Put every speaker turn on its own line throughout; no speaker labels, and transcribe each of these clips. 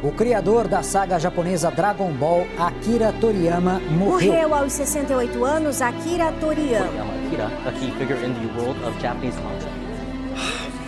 O criador da saga japonesa Dragon Ball, Akira Toriyama, morreu.
Morreu aos 68 anos Akira Toriyama.
Akira, a key figure in the world of Japanese manga.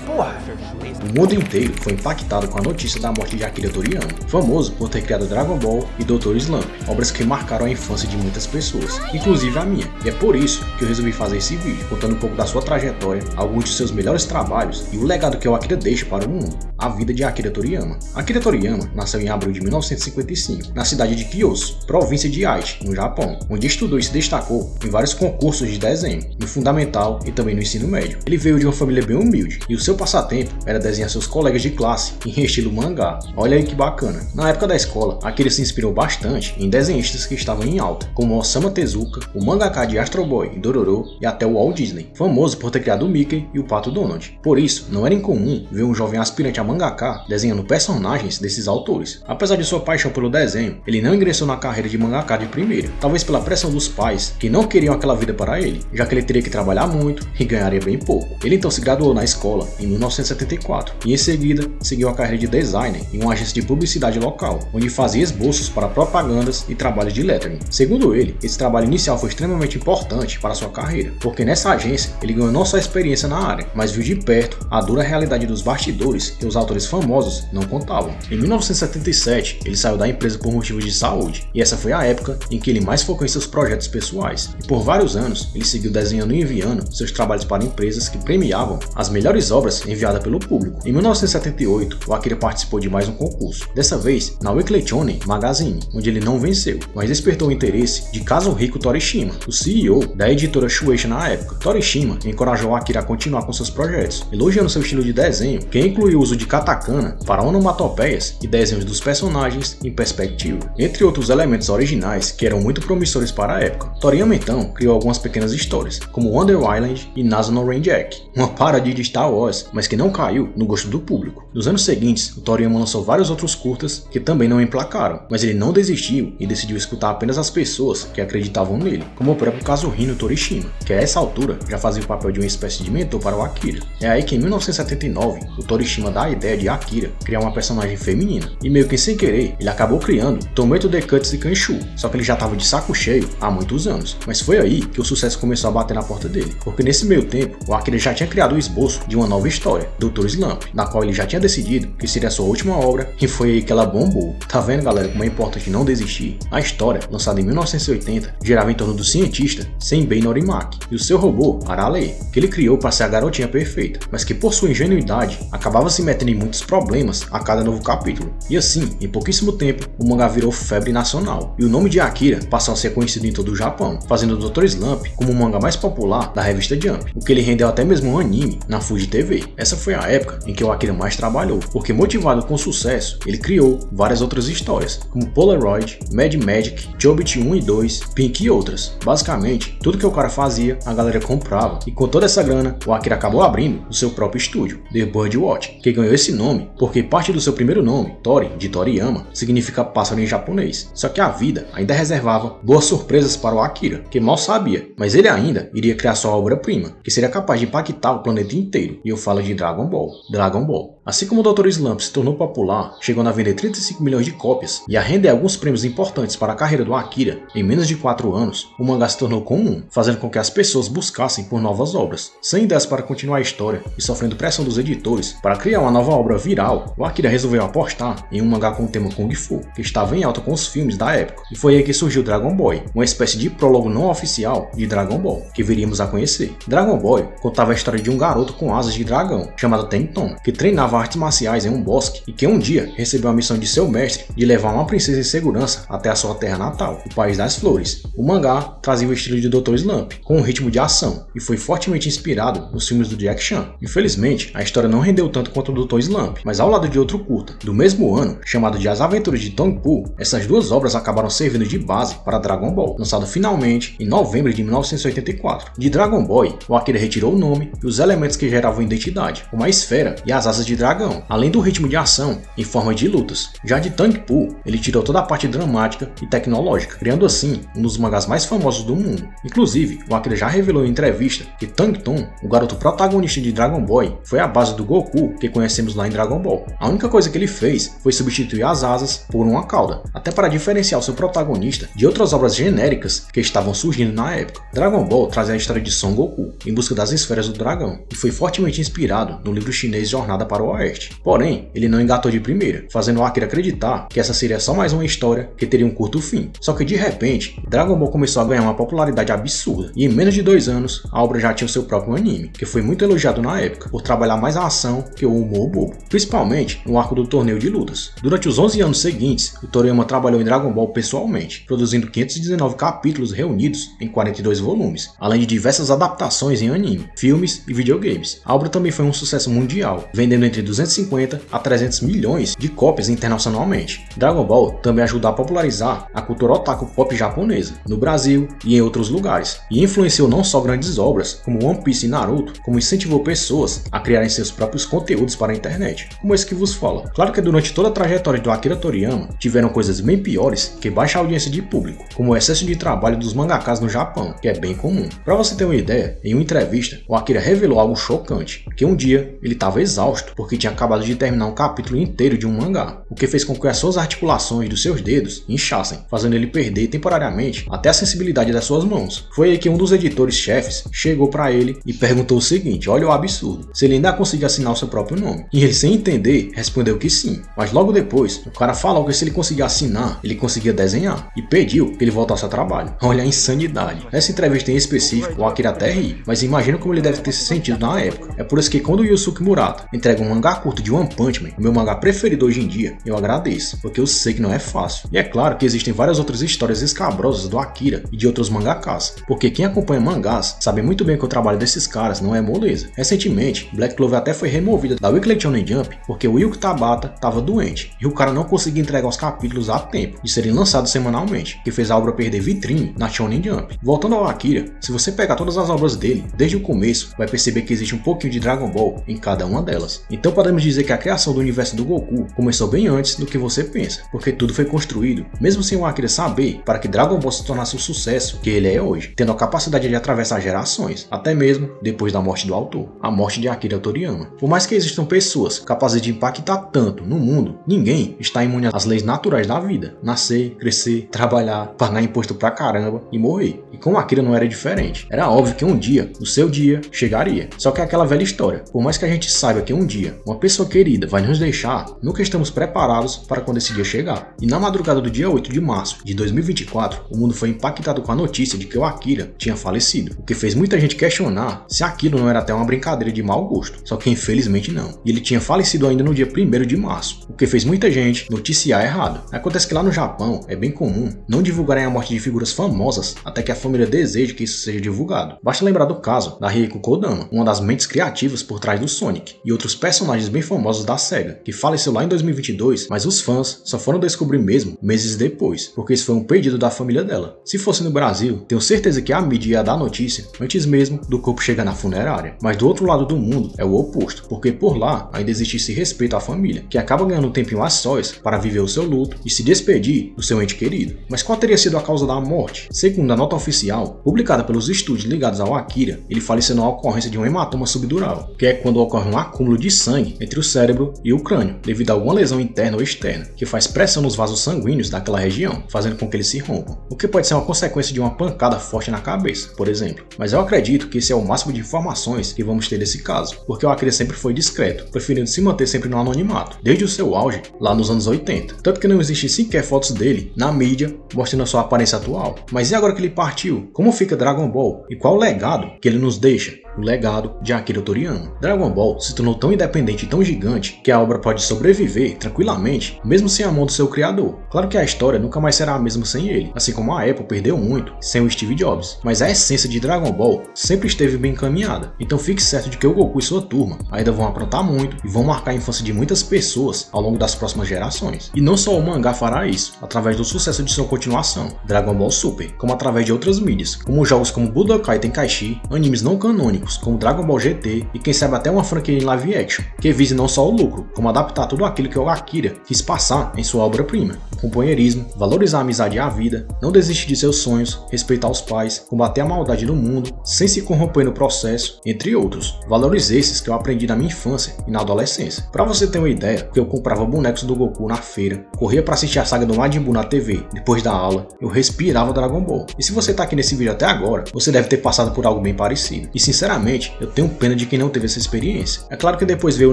Porra! O mundo inteiro foi impactado com a notícia da morte de Akira Toriyama, famoso por ter criado Dragon Ball e Dr. Slump, obras que marcaram a infância de muitas pessoas, inclusive a minha. E é por isso que eu resolvi fazer esse vídeo, contando um pouco da sua trajetória, alguns de seus melhores trabalhos e o legado que o Akira deixa para o mundo. A vida de Akira Toriyama. Akira Toriyama nasceu em abril de 1955, na cidade de Kyoto, província de Aichi, no Japão, onde estudou e se destacou em vários concursos de desenho, no fundamental e também no ensino médio. Ele veio de uma família bem humilde e o seu passatempo era desenhar seus colegas de classe em estilo mangá. Olha aí que bacana. Na época da escola, Akira se inspirou bastante em desenhistas que estavam em alta, como Osamu Tezuka, o mangaka de Astro Boy e Dororo e até o Walt Disney, famoso por ter criado o Mickey e o Pato Donald. Por isso, não era incomum ver um jovem aspirante a mangaka desenhando personagens desses autores. Apesar de sua paixão pelo desenho, ele não ingressou na carreira de mangaka de primeira, talvez pela pressão dos pais, que não queriam aquela vida para ele, já que ele teria que trabalhar muito e ganharia bem pouco. Ele então se graduou na escola em 1974 e em seguida seguiu a carreira de designer em uma agência de publicidade local, onde fazia esboços para propagandas e trabalhos de lettering. Segundo ele, esse trabalho inicial foi extremamente importante para sua carreira, porque nessa agência ele ganhou não só experiência na área, mas viu de perto a dura realidade dos bastidores que os autores famosos não contavam. Em 1977, ele saiu da empresa por motivos de saúde, e essa foi a época em que ele mais focou em seus projetos pessoais. E por vários anos, ele seguiu desenhando e enviando seus trabalhos para empresas que premiavam as melhores obras enviadas pelo público. Em 1978, o Akira participou de mais um concurso, dessa vez na Weekly Shonen Magazine, onde ele não venceu, mas despertou o interesse de Kazuhiko Torishima, o CEO da editora Shueisha na época. Torishima encorajou Akira a continuar com seus projetos, elogiando seu estilo de desenho, que incluiu o uso de katakana para onomatopeias e desenhos dos personagens em perspectiva, entre outros elementos originais que eram muito promissores para a época. Toriyama então criou algumas pequenas histórias, como Wonder Island e Nazo Rain Jack, uma paródia de Star Wars, mas que não caiu no gosto do público. Nos anos seguintes, o Toriyama lançou vários outros curtas que também não emplacaram, mas ele não desistiu e decidiu escutar apenas as pessoas que acreditavam nele, como o próprio Kazuhiko Torishima, que a essa altura já fazia o papel de uma espécie de mentor para o Akira. É aí que em 1979, o Torishima dá a ideia de Akira criar uma personagem feminina, e meio que sem querer, ele acabou criando Tomoe Dekatsu Kanshu, só que ele já estava de saco cheio há muitos anos. Mas foi aí que o sucesso começou a bater na porta dele, porque nesse meio tempo, o Akira já tinha criado o esboço de uma nova história, Dr. Slump, na qual ele já tinha decidido que seria a sua última obra, e foi aí que ela bombou. Tá vendo, galera, como é importante não desistir? A história, lançada em 1980, girava em torno do cientista Senbei Norimaki e o seu robô Arale, que ele criou para ser a garotinha perfeita, mas que por sua ingenuidade acabava se metendo em muitos problemas a cada novo capítulo. E assim, em pouquíssimo tempo, o mangá virou febre nacional, e o nome de Akira passou a ser conhecido em todo o Japão, fazendo o Dr. Slump como o mangá mais popular da revista Jump, o que ele rendeu até mesmo um anime na Fuji TV. Essa foi a época em que o Akira mais trabalhou, porque motivado com sucesso, ele criou várias outras histórias, como Polaroid, Mad Magic, Chobit 1 e 2, Pink e outras. Basicamente, tudo que o cara fazia, a galera comprava, e com toda essa grana, o Akira acabou abrindo o seu próprio estúdio, The Birdwatch, que ganhou esse nome porque parte do seu primeiro nome, Tori, de Toriyama, significa pássaro em japonês. Só que a vida ainda reservava boas surpresas para o Akira, que mal sabia, mas ele ainda iria criar sua obra-prima, que seria capaz de impactar o planeta inteiro, e eu falo de Dragon Ball. Dragon Ball. Assim como o Dr. Slump se tornou popular, chegando a vender 35 milhões de cópias e a render alguns prêmios importantes para a carreira do Akira, em menos de 4 anos, o mangá se tornou comum, fazendo com que as pessoas buscassem por novas obras. Sem ideias para continuar a história e sofrendo pressão dos editores para criar uma nova obra viral, o Akira resolveu apostar em um mangá com o tema Kung Fu, que estava em alta com os filmes da época, e foi aí que surgiu Dragon Boy, uma espécie de prólogo não oficial de Dragon Ball, que viríamos a conhecer. Dragon Boy contava a história de um garoto com asas de dragão, chamado Tengton, que treinava artes marciais em um bosque e que um dia recebeu a missão de seu mestre de levar uma princesa em segurança até a sua terra natal, o País das Flores. O mangá trazia o estilo de Dr. Slump, com um ritmo de ação, e foi fortemente inspirado nos filmes do Jack Chan. Infelizmente, a história não rendeu tanto quanto o Dr. Slump, mas ao lado de outro curta, do mesmo ano, chamado de As Aventuras de Tong Po, essas duas obras acabaram servindo de base para Dragon Ball, lançado finalmente em novembro de 1984. De Dragon Boy, o Akira retirou o nome e os elementos que geravam identidade, como a esfera e as asas de dragão, além do ritmo de ação em forma de lutas. Já de Tangpo, ele tirou toda a parte dramática e tecnológica, criando assim um dos mangás mais famosos do mundo. Inclusive, o Akira já revelou em entrevista que Tangton, o garoto protagonista de Dragon Ball, foi a base do Goku que conhecemos lá em Dragon Ball. A única coisa que ele fez foi substituir as asas por uma cauda, até para diferenciar o seu protagonista de outras obras genéricas que estavam surgindo na época. Dragon Ball traz a história de Son Goku em busca das esferas do dragão e foi fortemente inspirado no livro chinês Jornada para o Oeste. Porém, ele não engatou de primeira, fazendo o Akira acreditar que essa seria só mais uma história que teria um curto fim. Só que de repente, Dragon Ball começou a ganhar uma popularidade absurda e em menos de 2 anos, a obra já tinha o seu próprio anime, que foi muito elogiado na época por trabalhar mais a ação que o humor bobo, principalmente no arco do torneio de lutas. Durante os 11 anos seguintes, o Toriyama trabalhou em Dragon Ball pessoalmente, produzindo 519 capítulos reunidos em 42 volumes, além de diversas adaptações em anime, filmes e videogames. A obra também foi um sucesso mundial, vendendo entre 250 a 300 milhões de cópias internacionalmente. Dragon Ball também ajudou a popularizar a cultura otaku pop japonesa, no Brasil e em outros lugares, e influenciou não só grandes obras como One Piece e Naruto, como incentivou pessoas a criarem seus próprios conteúdos para a internet, como esse que vos fala. Claro que durante toda a trajetória do Akira Toriyama, tiveram coisas bem piores que baixa audiência de público, como o excesso de trabalho dos mangakas no Japão, que é bem comum. Para você ter uma ideia, em uma entrevista, o Akira revelou algo chocante, que um dia ele estava exausto porque tinha acabado de terminar um capítulo inteiro de um mangá, o que fez com que as suas articulações dos seus dedos inchassem, fazendo ele perder temporariamente até a sensibilidade das suas mãos. Foi aí que um dos editores-chefes chegou para ele e perguntou o seguinte: olha o absurdo, se ele ainda conseguia assinar o seu próprio nome. E ele, sem entender, respondeu que sim, mas logo depois, o cara falou que se ele conseguia assinar, ele conseguia desenhar, e pediu que ele voltasse ao trabalho. Olha a insanidade. Nessa entrevista em específico, o Akira até ri, mas imagina como ele deve ter se sentido na época. É por isso que quando o Yusuke Murata entrega um mangá curto de One Punch Man, o meu mangá preferido hoje em dia, eu agradeço, porque eu sei que não é fácil. E é claro que existem várias outras histórias escabrosas do Akira e de outros mangakas, porque quem acompanha mangás sabe muito bem que o trabalho desses caras não é moleza. Recentemente, Black Clover até foi removida da Weekly Shonen Jump porque o Yuki Tabata estava doente e o cara não conseguia entregar os capítulos a tempo de serem lançados semanalmente, que fez a obra perder vitrine na Shonen Jump. Voltando ao Akira, se você pegar todas as obras dele desde o começo, vai perceber que existe um pouquinho de Dragon Ball em cada uma delas. Então podemos dizer que a criação do universo do Goku começou bem antes do que você pensa, porque tudo foi construído, mesmo sem o Akira saber, para que Dragon Ball se tornasse o sucesso que ele é hoje, tendo a capacidade de atravessar gerações, até mesmo depois da morte do autor, a morte de Akira Toriyama. Por mais que existam pessoas capazes de impactar tanto no mundo, ninguém está imune às leis naturais da vida: nascer, crescer, trabalhar, pagar imposto pra caramba e morrer. E com Akira não era diferente. Era óbvio que um dia, o seu dia, chegaria. Só que é aquela velha história: por mais que a gente saiba que um dia uma pessoa querida vai nos deixar, nunca estamos preparados para quando esse dia chegar. E na madrugada do dia 8 de março de 2024, o mundo foi impactado com a notícia de que o Akira tinha falecido, o que fez muita gente questionar se aquilo não era até uma brincadeira de mau gosto. Só que infelizmente não. E ele tinha falecido ainda no dia 1º de março, o que fez muita gente noticiar errado. Acontece que lá no Japão é bem comum não divulgarem a morte de figuras famosas até que a família deseje que isso seja divulgado. Basta lembrar do caso da Rieko Kodama, uma das mentes criativas por trás do Sonic, e outros personagens bem famosos da SEGA, que faleceu lá em 2022, mas os fãs só foram descobrir mesmo meses depois, porque isso foi um pedido da família dela. Se fosse no Brasil, tenho certeza que a mídia ia dar notícia antes mesmo do corpo chegar na funerária. Mas do outro lado do mundo é o oposto, porque por lá ainda existe esse respeito à família, que acaba ganhando um tempinho a sós para viver o seu luto e se despedir do seu ente querido. Mas qual teria sido a causa da morte? Segundo a nota oficial, publicada pelos estúdios ligados ao Akira, ele faleceu na ocorrência de um hematoma subdural, que é quando ocorre um acúmulo de sangue entre o cérebro e o crânio, devido a alguma lesão interna ou externa, que faz pressão nos vasos sanguíneos daquela região, fazendo com que eles se rompam, o que pode ser uma consequência de uma pancada forte na cabeça, por exemplo. Mas eu acredito que esse é o máximo de informações que vamos ter desse caso, porque o Akira sempre foi discreto, preferindo se manter sempre no anonimato, desde o seu auge, lá nos anos 80, tanto que não existe sequer fotos dele na mídia mostrando a sua aparência atual. Mas e agora que ele partiu? Como fica Dragon Ball? E qual o legado que ele nos deixa? O legado de Akira Toriyama. Dragon Ball se tornou tão independente e tão gigante que a obra pode sobreviver tranquilamente, mesmo sem a mão do seu criador. Claro que a história nunca mais será a mesma sem ele, assim como a Apple perdeu muito sem o Steve Jobs, mas a essência de Dragon Ball sempre esteve bem encaminhada, então fique certo de que o Goku e sua turma ainda vão aprontar muito e vão marcar a infância de muitas pessoas ao longo das próximas gerações. E não só o mangá fará isso, através do sucesso de sua continuação, Dragon Ball Super, como através de outras mídias, como jogos como Budokai Tenkaichi, animes não canônicos tempos, como Dragon Ball GT e quem sabe até uma franquia em live action, que vise não só o lucro, como adaptar tudo aquilo que o Akira quis passar em sua obra-prima. Companheirismo, valorizar a amizade e a vida, não desistir de seus sonhos, respeitar os pais, combater a maldade do mundo, sem se corromper no processo, entre outros. Valores esses que eu aprendi na minha infância e na adolescência. Pra você ter uma ideia, eu comprava bonecos do Goku na feira, corria pra assistir a saga do Majin Buu na TV, depois da aula, eu respirava Dragon Ball. E se você tá aqui nesse vídeo até agora, você deve ter passado por algo bem parecido. E sinceramente, eu tenho pena de quem não teve essa experiência. É claro que depois veio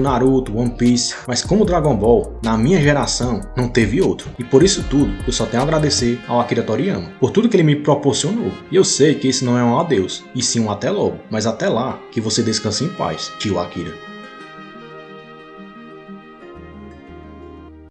Naruto, One Piece, mas como Dragon Ball, na minha geração, não teve outro. E por isso tudo, eu só tenho a agradecer ao Akira Toriyama, por tudo que ele me proporcionou. E eu sei que esse não é um adeus, e sim um até logo. Mas até lá, que você descanse em paz, tio Akira.